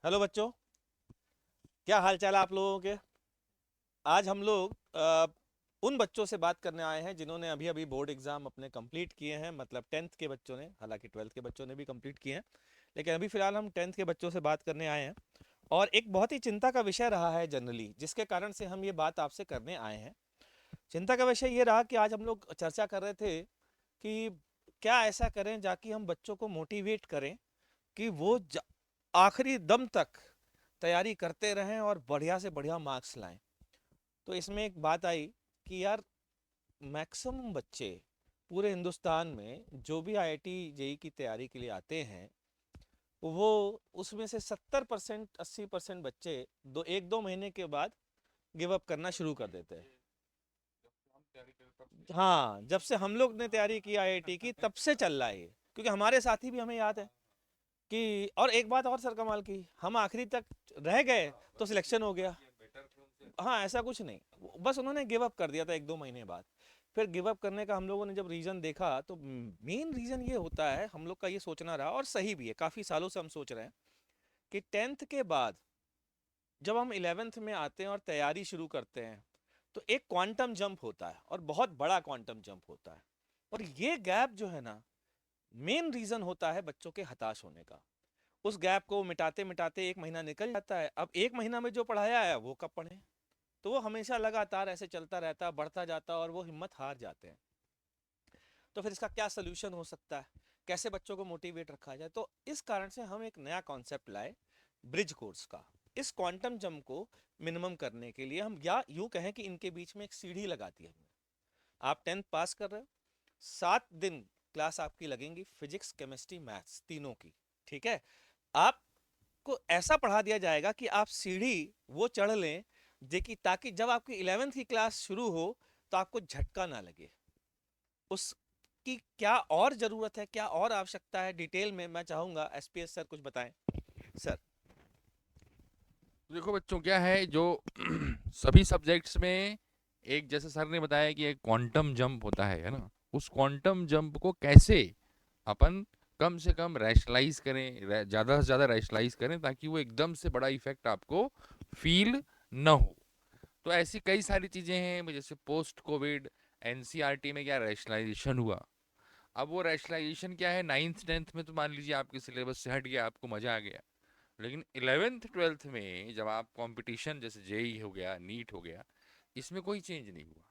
Hello बच्चों। क्या हाल चाल है आप लोगों के। आज हम लोग उन बच्चों से बात करने आए हैं जिन्होंने अभी अभी बोर्ड एग्जाम अपने कंप्लीट किए हैं, मतलब टेंथ के बच्चों ने, हालांकि ट्वेल्थ के बच्चों ने भी कंप्लीट किए हैं, लेकिन अभी फिलहाल हम टेंथ के बच्चों से बात करने आए हैं। और एक बहुत ही चिंता का विषय रहा है जनरली, जिसके कारण से हम ये बात आपसे करने आए हैं। चिंता का विषय ये रहा कि आज हम लोग चर्चा कर रहे थे कि क्या ऐसा करें जाकि हम बच्चों को मोटिवेट करें कि वो आखिरी दम तक तैयारी करते रहें और बढ़िया से बढ़िया मार्क्स लाएं। तो इसमें एक बात आई कि यार, मैक्सिमम बच्चे पूरे हिंदुस्तान में जो भी आईआईटी जेई की तैयारी के लिए आते हैं, वो उसमें से 70% 80% बच्चे दो एक दो महीने के बाद गिव अप करना शुरू कर देते हैं। हाँ, जब से हम लोग ने तैयारी की आईआईटी की तब से चल रहा है ये। क्योंकि हमारे साथी भी, हमें याद है कि, और एक बात और सर कमाल की, हम आखिरी तक रह गए तो सिलेक्शन हो गया। हाँ, ऐसा कुछ नहीं, बस उन्होंने गिव अप कर दिया था एक दो महीने बाद। फिर गिव अप करने का हम लोगों ने जब रीज़न देखा तो मेन रीज़न ये होता है, हम लोग का ये सोचना रहा और सही भी है, काफ़ी सालों से हम सोच रहे हैं कि टेंथ के बाद जब हम इलेवेंथ में आते हैं और तैयारी शुरू करते हैं, तो एक क्वांटम जंप होता है और बहुत बड़ा क्वांटम जंप होता है। और ये गैप जो है ना, मेन रीज़न होता है बच्चों के हताश होने का। उस गैप को मिटाते मिटाते एक महीना निकल जाता है, अब एक महीना में जो पढ़ाया है वो कब पढ़े। तो वो हमेशा लगातार ऐसे चलता रहता, बढ़ता जाता और वो हिम्मत हार जाते हैं। तो फिर इसका क्या सोल्यूशन हो सकता है, कैसे बच्चों को मोटिवेट रखा जाए? तो इस कारण से हम एक नया कॉन्सेप्ट लाए, ब्रिज कोर्स का। इस क्वांटम जंप को मिनिमम करने के लिए हम, या यूं कहें कि इनके बीच में एक सीढ़ी लगा दी हमने। आप टेंथ पास कर रहे हो, 7 दिन क्लास आपकी लगेंगी, फिजिक्स केमिस्ट्री मैथ्स तीनों की। ठीक है, आपको ऐसा पढ़ा दिया जाएगा कि आप सीढ़ी वो चढ़ लें, देखिए, ताकि जब आपकी इलेवेंथ की क्लास शुरू हो तो आपको झटका ना लगे। उसकी क्या और ज़रूरत है, क्या और आवश्यकता है, डिटेल में मैं चाहूँगा एसपीएस सर कुछ बताएं। सर। देखो बच्चों, क्या है जो सभी सब्जेक्ट्स में एक, जैसे सर ने बताया कि एक क्वांटम जंप होता है ना। उस क्वांटम जंप को कैसे अपन कम से कम रैशनलाइज करें, ज़्यादा से ज़्यादा रैशनलाइज करें, ताकि वो एकदम से बड़ा इफेक्ट आपको फील न हो। तो ऐसी कई सारी चीज़ें हैं, जैसे पोस्ट कोविड एनसीईआरटी में क्या रैशनलाइजेशन हुआ। अब वो रैशनलाइजेशन क्या है, नाइन्थ टेंथ में तो मान लीजिए आपके सिलेबस से हट गया, आपको मज़ा आ गया। लेकिन इलेवेंथ ट्वेल्थ में जब आप कंपटीशन, जैसे जेई हो गया, नीट हो गया, इसमें कोई चेंज नहीं हुआ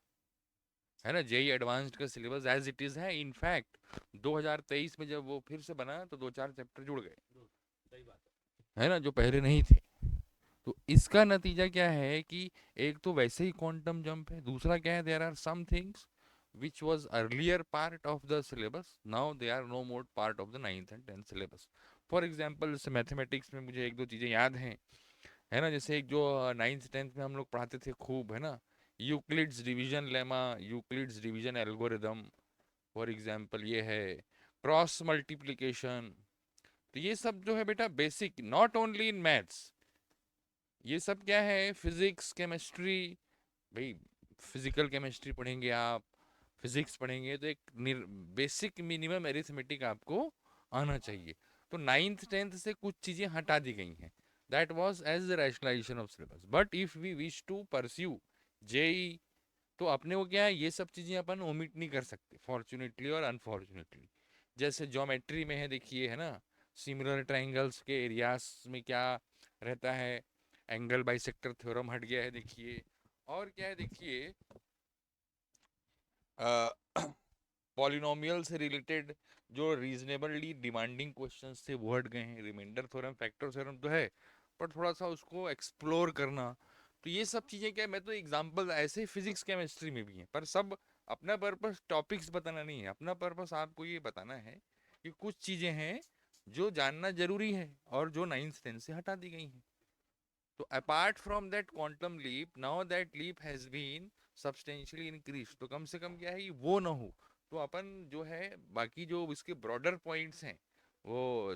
है ना। जेई एडवांस्ड का सिलेबस एज इट इज़ है। इनफैक्ट 2023 में जब वो फिर से बना तो दो चार चैप्टर जुड़ गए, सही बात है ना, जो पहले नहीं थे। तो इसका नतीजा क्या है कि एक तो वैसे ही क्वांटम जंप है, दूसरा क्या है, there are some things which was earlier part of the syllabus, now they are no more part of the 9th and 10th syllabus. For example जैसे मैथमेटिक्स में मुझे एक दो चीज़ें याद हैं, है ना। जैसे एक जो नाइन्थ टेंथ में हम लोग पढ़ाते थे खूब, है ना, Euclid's division lemma, Euclid's division algorithm. For example ये है क्रॉस मल्टीप्लिकेशन। तो ये सब जो है बेटा basic, not only in maths, ये सब क्या है, फिजिक्स केमिस्ट्री। भाई फिजिकल केमिस्ट्री पढ़ेंगे आप, फिजिक्स पढ़ेंगे, तो एक बेसिक मिनिमम एरिथमेटिक आपको आना चाहिए। तो नाइन्थ टेंथ से कुछ चीज़ें हटा दी गई हैं, that was as the rationalisation of syllabus. But if we wish to pursue JEE, तो अपने को क्या है, ये सब चीज़ें अपन ओमिट नहीं कर सकते, फॉर्चुनेटली और अनफॉर्चुनेटली। जैसे ज्योमेट्री में है, देखिए, है ना, सिमिलर ट्राइंगल्स के एरियाज में क्या रहता है, एंगल बाइसेक्टर थ्योरम हट गया है, देखिए। और क्या है, देखिए, पॉलिनोमियल से रिलेटेड जो रीजनेबली डिमांडिंग क्वेश्चंस थे वो हट गए हैं। रिमाइंडर थ्योरम, फैक्टर थ्योरम तो है, पर थोड़ा सा उसको एक्सप्लोर करना। तो ये सब चीज़ें क्या है, मैं तो एग्जांपल ऐसे ही फिजिक्स केमिस्ट्री में भी हैं, पर सब अपना पर्पस टॉपिक्स बताना नहीं है, अपना पर्पस आपको ये बताना है कि कुछ चीज़ें हैं जो जानना जरूरी है और जो नाइन्थ टेंथ से हटा दी गई हैं। तो apart from that quantum leap, now that leap has been substantially increase, तो कम से कम क्या है कि वो ना हो। तो अपन जो है बाकी जो इसके ब्रॉडर पॉइंट्स हैं, वो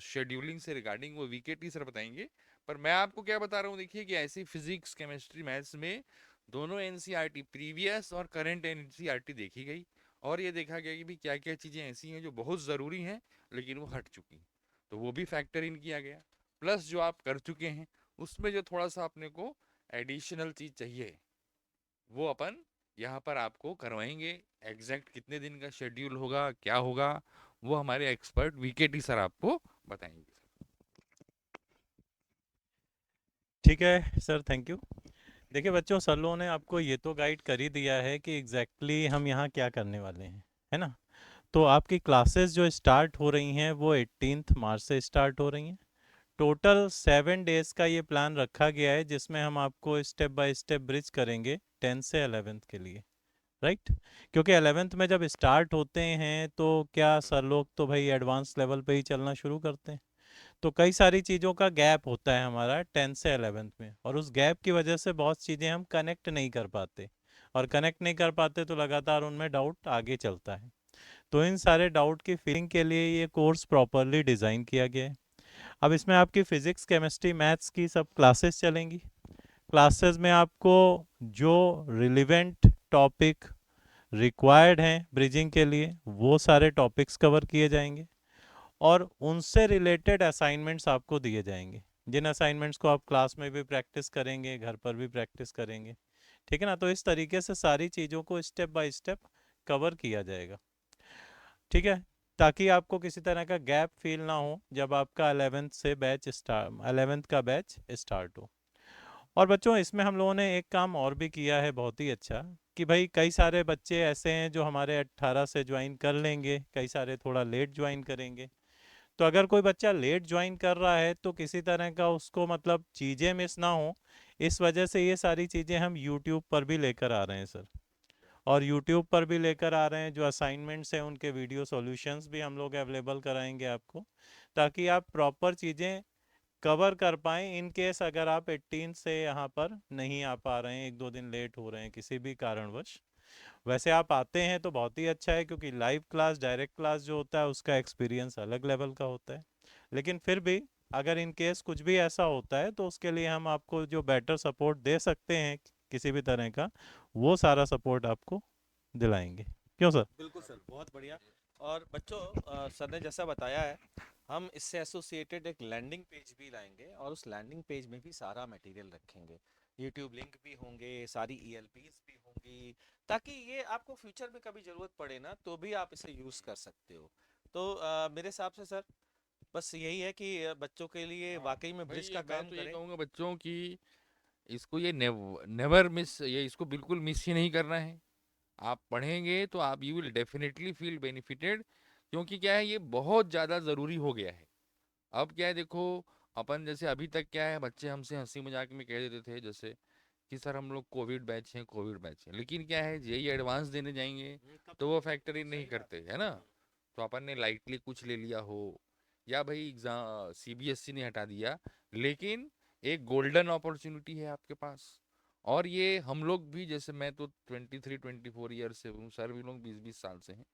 शेड्यूलिंग से रिगार्डिंग वो वीकेटी सर बताएंगे। पर मैं आपको क्या बता रहा हूँ, देखिए कि ऐसी फिजिक्स केमिस्ट्री मैथ्स में दोनों एनसीईआरटी, प्रीवियस और करंट एनसीईआरटी देखी गई, और ये देखा गया कि भाई क्या क्या चीज़ें ऐसी हैं जो बहुत ज़रूरी हैं लेकिन वो हट चुकी हैं, तो वो भी फैक्टर इन किया गया। प्लस जो आप कर चुके हैं उसमें जो थोड़ा सा अपने को एडिशनल चीज चाहिए वो अपन यहाँ पर आपको करवाएंगे। एग्जैक्ट कितने दिन का शेड्यूल होगा क्या होगा वो हमारे एक्सपर्ट वीकेटी सर आपको बताएंगे। ठीक है सर, थैंक यू। देखिए बच्चों, सर लोगों ने आपको ये तो गाइड कर ही दिया है कि एग्जैक्टली हम यहाँ क्या करने वाले हैं, है ना। तो आपकी क्लासेस जो स्टार्ट हो रही हैं वो 18 मार्च से स्टार्ट हो रही हैं। टोटल 7 डेज का ये प्लान रखा गया है, जिसमें हम आपको स्टेप बाय स्टेप ब्रिज करेंगे 10 से 11th के लिए, राइट। क्योंकि 11th में जब स्टार्ट होते हैं तो क्या सर लोग तो भाई एडवांस लेवल पे ही चलना शुरू करते हैं, तो कई सारी चीज़ों का गैप होता है हमारा 10 से 11th में, और उस गैप की वजह से बहुत चीज़ें हम कनेक्ट नहीं कर पाते, और कनेक्ट नहीं कर पाते तो लगातार उनमें डाउट आगे चलता है। तो इन सारे डाउट की फिलिंग के लिए ये कोर्स प्रॉपरली डिज़ाइन किया गया है। अब इसमें आपकी फिजिक्स केमिस्ट्री मैथ्स की सब क्लासेस चलेंगी। क्लासेस में आपको जो रिलेवेंट टॉपिक रिक्वायर्ड हैं ब्रिजिंग के लिए वो सारे टॉपिक्स कवर किए जाएंगे, और उनसे रिलेटेड असाइनमेंट्स आपको दिए जाएंगे, जिन असाइनमेंट्स को आप क्लास में भी प्रैक्टिस करेंगे, घर पर भी प्रैक्टिस करेंगे, ठीक है ना। तो इस तरीके से सारी चीज़ों को स्टेप बाय स्टेप कवर किया जाएगा, ठीक है, ताकि आपको किसी तरह का गैप फील ना हो जब आपका 11th का बैच स्टार्ट हो। और बच्चों, इसमें हम लोगों ने एक काम और भी किया है बहुत ही अच्छा, कि भाई कई सारे बच्चे ऐसे हैं जो हमारे 18 से ज्वाइन कर लेंगे, कई सारे थोड़ा लेट ज्वाइन करेंगे। तो अगर कोई बच्चा लेट ज्वाइन कर रहा है तो किसी तरह का उसको मतलब चीज़ें मिस ना हो, इस वजह से ये सारी चीज़ें हम यूट्यूब पर भी लेकर आ रहे हैं सर। और यूट्यूब पर भी लेकर आ रहे हैं, जो असाइनमेंट्स हैं उनके वीडियो सॉल्यूशंस भी हम लोग अवेलेबल कराएंगे आपको, ताकि आप प्रॉपर चीज़ें कवर कर पाएँ। इन केस अगर आप 18 से यहाँ पर नहीं आ पा रहे हैं, 1-2 दिन लेट हो रहे हैं किसी भी कारणवश, वैसे आप आते हैं तो बहुत ही अच्छा है, क्योंकि लाइव क्लास, डायरेक्ट क्लास जो होता है उसका एक्सपीरियंस अलग लेवल का होता है। लेकिन फिर भी अगर इन केस कुछ भी ऐसा होता है तो उसके लिए हम आपको जो बेटर सपोर्ट दे सकते हैं किसी भी तरह का, वो सारा सपोर्ट आपको दिलाएंगे। क्यों सर? बिल्कुल सर, बहुत बढ़िया। और बच्चों, सर ने जैसा बताया है, हम इससे एसोसिएटेड एक लैंडिंग पेज भी लाएंगे, और उस लैंडिंग पेज में भी सारा मटेरियल रखेंगे। यूट्यूब लिंक भी होंगे, सारी ईएलपीज भी होंगी, ताकि ये आपको फ्यूचर में कभी ज़रूरत पड़े ना तो भी आप इसे यूज़ कर सकते हो। तो मेरे हिसाब से सर बस यही है कि बच्चों के लिए हाँ वाकई में भाई ब्रिज ये का मैं काम तो ये करें। कहूँगा बच्चों की इसको ये नेवर मिस, ये इसको बिल्कुल मिस ही नहीं करना है। आप पढ़ेंगे तो आप you will definitely feel benefited, क्योंकि क्या है ये बहुत ज़्यादा ज़रूरी हो गया है। अब क्या है देखो, अपन जैसे अभी तक क्या है बच्चे हमसे हंसी मजाक में कह देते थे जैसे कि सर हम लोग कोविड बैच हैं कोविड बैच हैं, लेकिन क्या है जेई एडवांस देने जाएंगे तब तो वो फैक्टर इन नहीं सही बात करते है। है ना। तो अपन ने लाइटली कुछ ले लिया हो, या भाई एग्जाम सीबीएसई ने हटा दिया, लेकिन एक गोल्डन अपॉर्चुनिटी है आपके पास। और ये हम लोग भी, जैसे मैं तो 23-24 ईयर से हूँ, सर भी लोग 20-20 साल से हैं,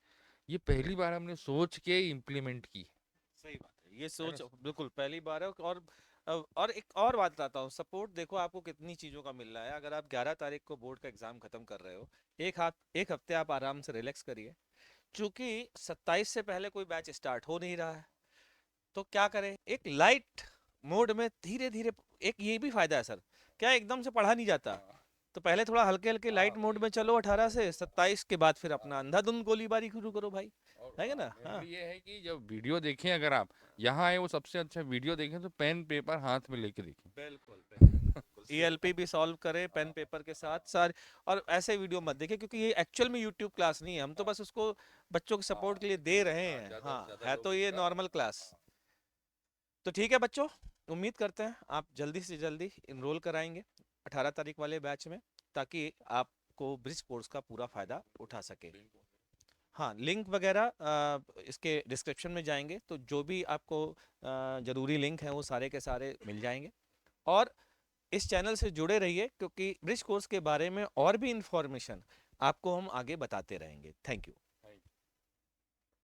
ये पहली बार हमने सोच के इम्प्लीमेंट की सही बात है, ये है ना। सोच बिल्कुल पहली बार है। और एक और बात बताता हूँ, सपोर्ट देखो आपको कितनी चीज़ों का मिल रहा है। अगर आप 11 तारीख को बोर्ड का एग्जाम खत्म कर रहे हो, एक हफ्ते आप आराम से रिलैक्स करिए, क्योंकि 27 से पहले कोई बैच स्टार्ट हो नहीं रहा है। तो क्या करें, एक लाइट मोड में धीरे धीरे। एक ये भी फायदा है सर, क्या एकदम से पढ़ा नहीं जाता, हाँ तो पहले थोड़ा हल्के हल्के हाँ लाइट मोड भाई में चलो 18 से 27 के बाद फिर अपना अंधाधुंध गोलीबारी शुरू करो भाई। और है ना? हाँ, मेनली ये है कि जब वीडियो देखें, अगर आप यहाँ आए वो सबसे अच्छा वीडियो देखें तो पेन पेपर हाथ में लेके देखें। बिल्कुल बिल्कुल बिल्कुल। ईएलपी भी सॉल्व करे पेन पेपर के साथ सारे। और ऐसे वीडियो मत देखें, क्योंकि ये एक्चुअल में यूट्यूब क्लास नहीं है, हम तो बस उसको बच्चों के हाँ सपोर्ट के लिए दे रहे हाँ हैं। ज्यादा हाँ, से ज्यादा है तो लोग ये इसका नॉर्मल क्लास। हाँ तो ठीक है बच्चों, उम्मीद करते हैं आप जल्दी से जल्दी इनरोल कराएंगे 18 तारीख वाले बैच में, ताकि आपको ब्रिज कोर्स का पूरा फायदा उठा सके। बिल्कुल। हाँ, लिंक वगैरह इसके डिस्क्रिप्शन में जाएंगे तो जो भी आपको ज़रूरी लिंक हैं वो सारे के सारे मिल जाएंगे। और इस चैनल से जुड़े रहिए, क्योंकि ब्रिज कोर्स के बारे में और भी इंफॉर्मेशन आपको हम आगे बताते रहेंगे। Thank you.